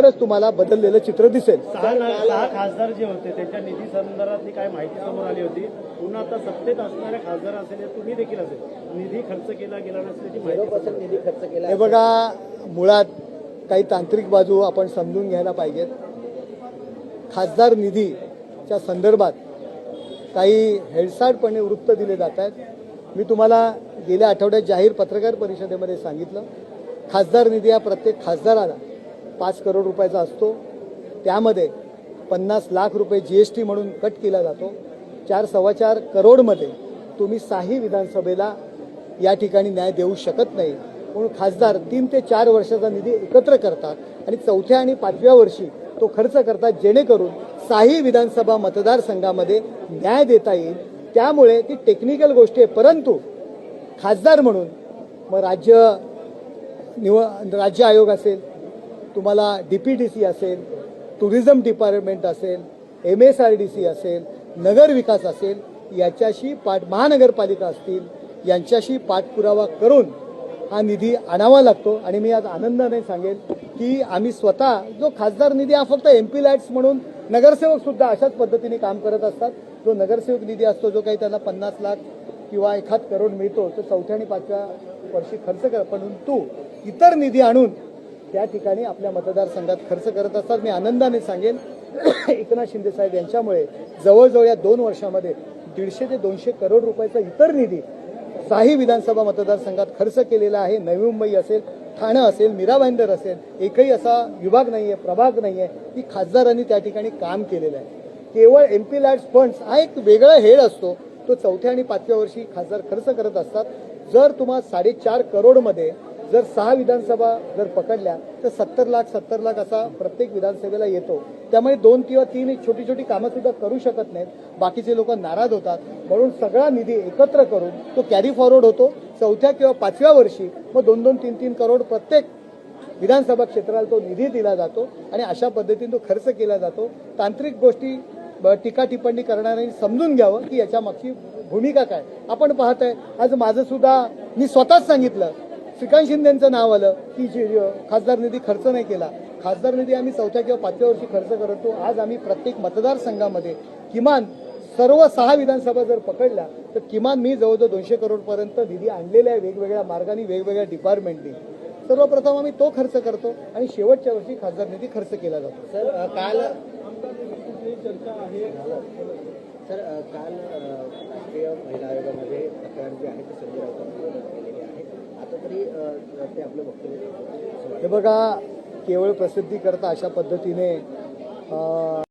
त्यानंतरच तुम्हाला बदललेलं चित्र दिसेल. सहा खासदार जे होते त्यांच्या निधी संदर्भातली काय माहिती समोर आली होती. पुन्हा आता सत्तेत असणारे खासदार असेल, तुम्ही देखील असेल, निधी खर्च केला गेला नसल्याची माहिती. निधी खर्च केला हे बघा, मुळात काही तांत्रिक बाजू आपण समजून घ्यायला पाहिजेत. खासदार निधीच्या संदर्भात काही हेळसाडपणे वृत्त दिले जात आहेत. मी तुम्हाला गेल्या आठवड्यात जाहीर पत्रकार परिषदेमध्ये सांगितलं, खासदार निधी हा प्रत्येक खासदाराला 5 करोड रुपयाचा असतो. त्यामध्ये 50 लाख रुपये GST म्हणून कट केला जातो. 4-4.25 करोडमध्ये तुम्ही 6 विधानसभेला या ठिकाणी न्याय देऊ शकत नाही. म्हणून खासदार 3 ते 4 वर्षाचा निधी एकत्र करतात आणि 4थ्या आणि 5व्या वर्षी तो खर्च करतात, जेणेकरून 6 विधानसभा मतदारसंघामध्ये न्याय देता येईल. त्यामुळे ती टेक्निकल गोष्टी आहे, परंतु खासदार म्हणून मग राज्य आयोग असेल, तुम्हाला DPTC असेल, टुरिझम डिपार्टमेंट असेल, MSRDC असेल, नगर विकास असेल, याच्याशी महानगरपालिका असतील, यांच्याशी पाठपुरावा करून हा निधी आणावा लागतो. आणि मी आज आनंदाने सांगेन की आम्ही स्वतः जो खासदार निधी हा फक्त MP लॅट्स म्हणून नगरसेवक सुद्धा अशाच पद्धतीने काम करत असतात. जो नगरसेवक निधी असतो, जो काही त्यांना 50 लाख किंवा 1 करोड मिळतो, तो 4थ्या आणि 5व्या वर्षी खर्च करतात. परंतु इतर निधी आणून त्या ठिकाणी आपल्या मतदारसंघात खर्च करत असतात. मी आनंदाने सांगेन एकनाथ शिंदे साहेब यांच्यामुळे जवळजवळ या 2 वर्षामध्ये 150 ते 200 करोड रुपयाचा इतर निधी 6 विधानसभा मतदारसंघात खर्च केलेला आहे. नवी मुंबई असेल, ठाणे असेल, मीरा भाईंदर असेल, एकही असा विभाग नाहीये, प्रभाग नाहीये की खासदारांनी त्या ठिकाणी काम केलेलं आहे. केवळ MP लॅट्स फंड्स हा एक वेगळा हेड असतो, तो 4थ्या आणि 5व्या वर्षी खासदार खर्च करत असतात. जर तुम्हाला 4.5 करोडमध्ये जर 6 विधानसभा जर पकडल्या तर 70 लाख असा प्रत्येक विधानसभेला येतो. त्यामुळे 2 किंवा 3 छोटी छोटी कामं सुद्धा करू शकत नाहीत. बाकीचे लोक नाराज होतात. म्हणून सगळा निधी एकत्र करून तो कॅरी फॉरवर्ड होतो. 4थ्या किंवा 5व्या वर्षी मग 2-2, 3-3 करोड प्रत्येक विधानसभा क्षेत्राला तो निधी दिला जातो आणि अशा पद्धतीने तो खर्च केला जातो. तांत्रिक गोष्टी टीका टिप्पणी करणाऱ्यांनी समजून घ्यावं की याच्या मागची भूमिका काय. आपण पाहताय, आज माझं सुद्धा मी स्वतःच सांगितलं, श्रीकांत शिंदेचं नाव आलं की खासदार निधी खर्च नाही केला. खासदार निधी आम्ही 4थ्या किंवा 5व्या वर्षी खर्च करतो. आज आम्ही प्रत्येक मतदारसंघामध्ये किमान सर्व 6 विधानसभा जर पकडल्या तर किमान मी जवळजवळ 200 करोडपर्यंत निधी आणलेला आहे, वेगवेगळ्या मार्गाने, वेगवेगळ्या डिपार्टमेंटनी. सर्वप्रथम आम्ही तो खर्च करतो आणि शेवटच्या वर्षी खासदार निधी खर्च केला जातो. सर काल राष्ट्रीय महिला आयोगामध्ये तक्रार जी आहे ती संजय राऊतांनी केलेली आहे. आता तरी ते आपलं वक्तव्य. हे बघा, केवळ प्रसिद्धी करता अशा पद्धतीने